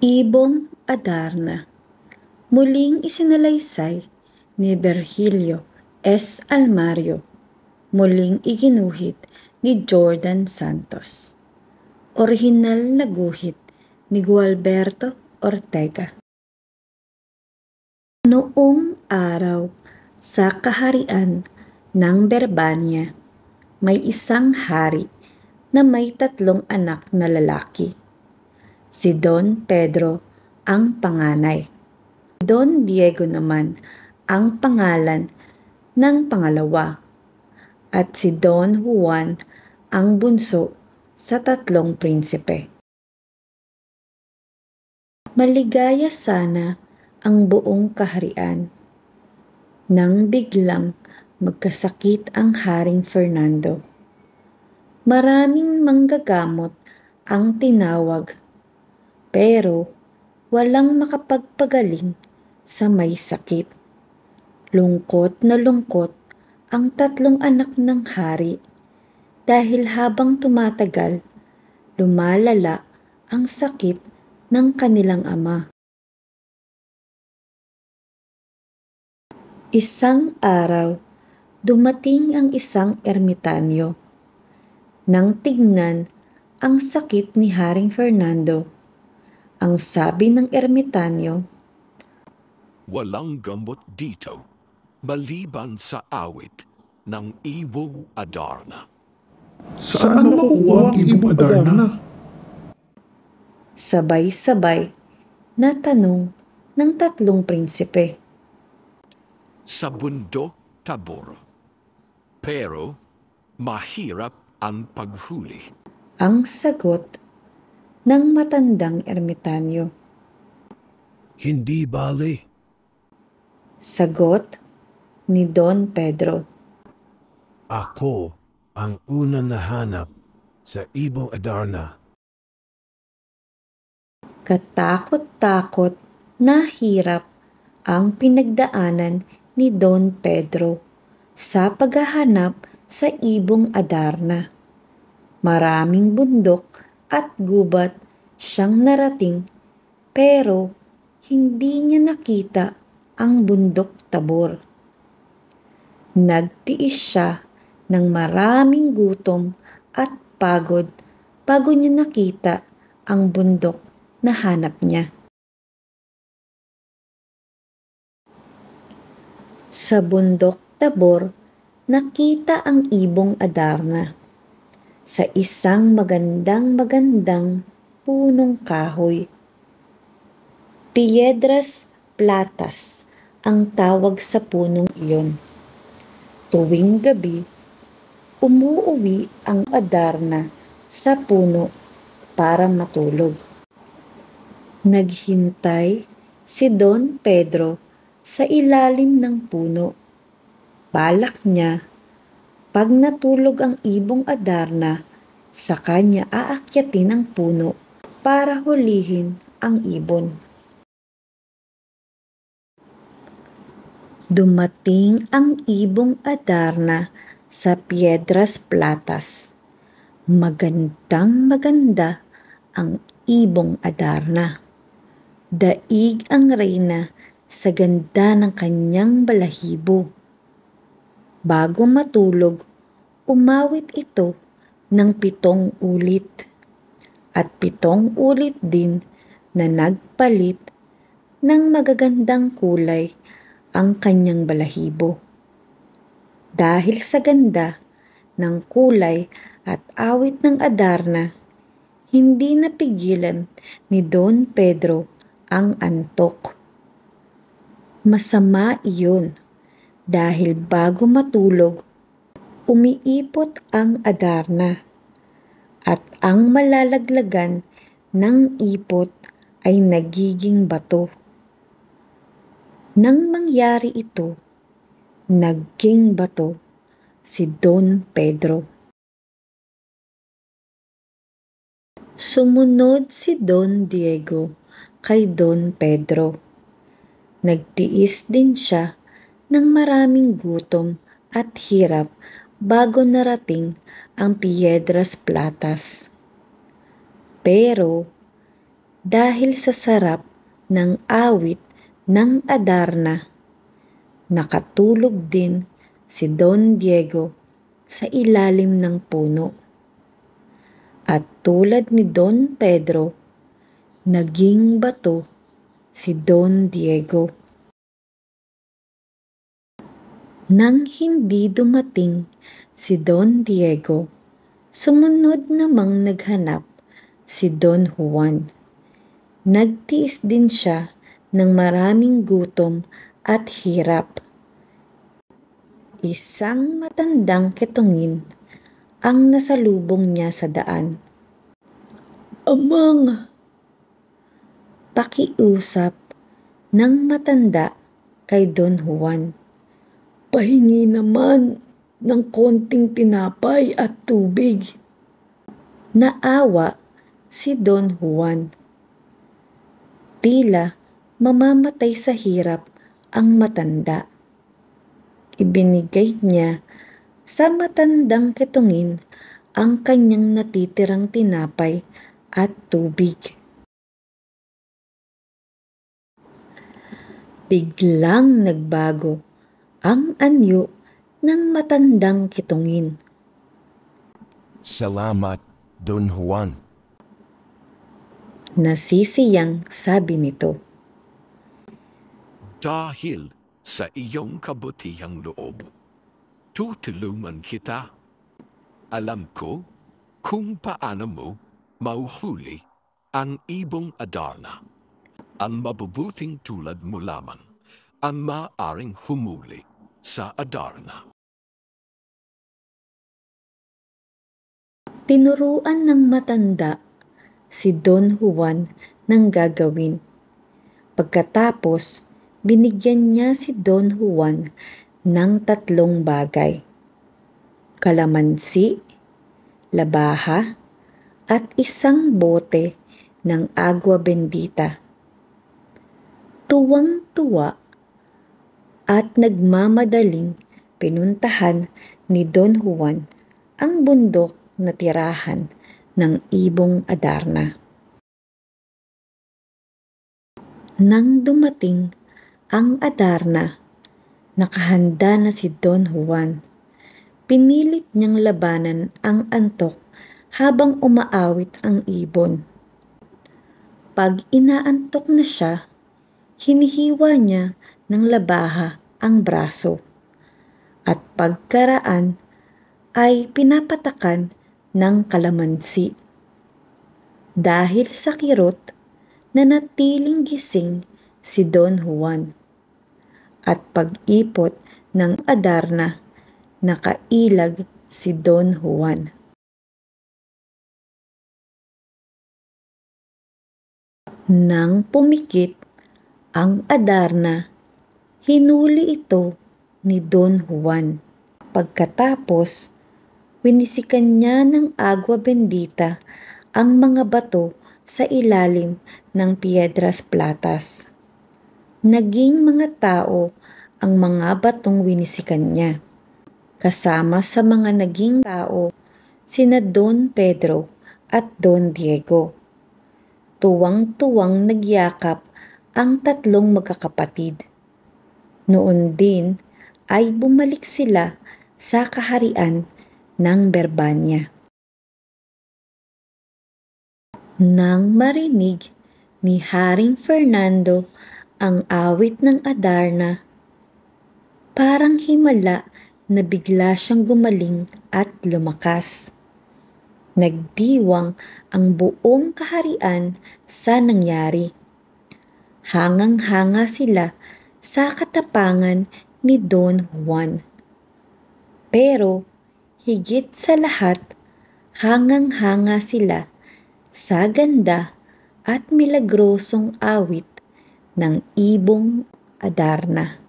Ibong Adarna. Muling isinalaysay ni Virgilio S. Almario. Muling iginuhit ni Jordan Santos. Orihinal na guhit ni Gualberto Ortega. Noong araw sa kaharian ng Berbania, may isang hari na may 3 anak na lalaki. Si Don Pedro ang panganay. Don Diego naman ang pangalan ng pangalawa. At si Don Juan ang bunso sa 3 prinsipe. Maligaya sana ang buong kaharian nang biglang magkasakit ang Haring Fernando. Maraming manggagamot ang tinawag, pero walang makapagpagaling sa may sakit. Lungkot na lungkot ang 3 anak ng hari dahil habang tumatagal, lumalala ang sakit ng kanilang ama. Isang araw, dumating ang isang ermitanyo. Nang tignan ang sakit ni Haring Fernando, ang sabi ng ermitanyo, "Walang gamot dito, maliban sa awit ng Ibong Adarna." Saan makukuha ang Ibong Adarna? Sabay-sabay na tanong ng 3 prinsipe. Sa bundok Tabor. Pero mahirap ang paghuli. Ang sagot ng matandang ermitanyo. Hindi bale. Sagot ni Don Pedro. Ako ang unang nahanap sa Ibong Adarna. Katakot-takot na hirap ang pinagdaanan ni Don Pedro sa paghahanap sa Ibong Adarna. Maraming bundok at gubat siyang narating, pero hindi niya nakita ang bundok Tabor. Nagtiis siya ng maraming gutom at pagod bago niya nakita ang bundok na hanap niya. Sa bundok Tabor, nakita ang Ibong Adarna sa isang magandang punong kahoy. Piedras Platas ang tawag sa punong iyon. Tuwing gabi, umuuwi ang Adarna sa puno para matulog. Naghintay si Don Pedro sa ilalim ng puno. Balak niya, pag natulog ang Ibong Adarna, sa kanya aakyatin ang puno para hulihin ang ibon. Dumating ang Ibong Adarna sa Piedras Platas. Magandang-maganda ang Ibong Adarna. Daig ang reyna sa ganda ng kanyang balahibo. Bago matulog, umawit ito ng 7 ulit. At 7 ulit din na nagpalit ng magagandang kulay ang kanyang balahibo. Dahil sa ganda ng kulay at awit ng Adarna, hindi napigilan ni Don Pedro ang antok. Masama iyon dahil bago matulog, umiipot ang Adarna at ang malalaglagan ng ipot ay nagiging bato. Nang mangyari ito, naging bato si Don Pedro. Sumunod si Don Diego kay Don Pedro. Nagtiis din siya ng maraming gutom at hirap bago narating ang Piedras Platas. Pero Dahil sa sarap ng awit ng Adarna, nakatulog din si Don Diego sa ilalim ng puno. At tulad ni Don Pedro, naging bato si Don Diego. Nang hindi dumating si Don Diego, sumunod namang naghanap si Don Juan. Nagtiis din siya ng maraming gutom at hirap. Isang matandang ketongin ang nasalubong niya sa daan. "Amang!" Pakiusap ng matanda kay Don Juan. "Pahingi naman ng konting tinapay at tubig." Naawa si Don Juan. Tila mamamatay sa hirap ang matanda. Ibinigay niya sa matandang ketongin ang kanyang natitirang tinapay at tubig. Biglang nagbago ang anyo ng matandang ketongin. "Salamat, Don Juan." Nasisiyang sabi nito. Dahil sa iyong kabutihang loob, tutulungan kita. Alam ko kung paano mo mauhuli ang ibong Adarna. Ang mabubuting tulad mo lamang ang maaaring humuli sa Adarna. Tinuruan ng matanda si Don Juan ng gagawin. Pagkatapos, binigyan niya si Don Juan ng 3 bagay: kalamansi, labaha, at isang bote ng agua bendita. Tuwang-tuwa at nagmamadaling pinuntahan ni Don Juan ang bundok na tirahan ng ibong Adarna. Nang dumating ang Adarna, nakahanda na si Don Juan. Pinilit niyang labanan ang antok habang umaawit ang ibon. Pag inaantok na siya, hinihiwa niya ng labaha ang braso, at pagkaraan ay pinapatakan ng kalamansi. Dahil sa kirot, nanatiling gising si Don Juan, at pag-ipot ng Adarna, nakailag si Don Juan. Nang pumikit ang Adarna, hinuli ito ni Don Juan. Pagkatapos, winisikan niya ng agua bendita ang mga bato sa ilalim ng Piedras Platas. Naging mga tao ang mga batong winisikan niya. Kasama sa mga naging tao sina Don Pedro at Don Diego. Tuwang-tuwang nagyakap ang 3 magkakapatid. Noon din ay bumalik sila sa kaharian ng Berbanya. Nang marinig ni Haring Fernando ang awit ng Adarna, parang himala na bigla siyang gumaling at lumakas. Nagdiwang ang buong kaharian sa nangyari. Hangang-hanga sila sa katapangan ni Don Juan. Pero higit sa lahat, hangang-hanga sila sa ganda at milagrosong awit ng ibong Adarna.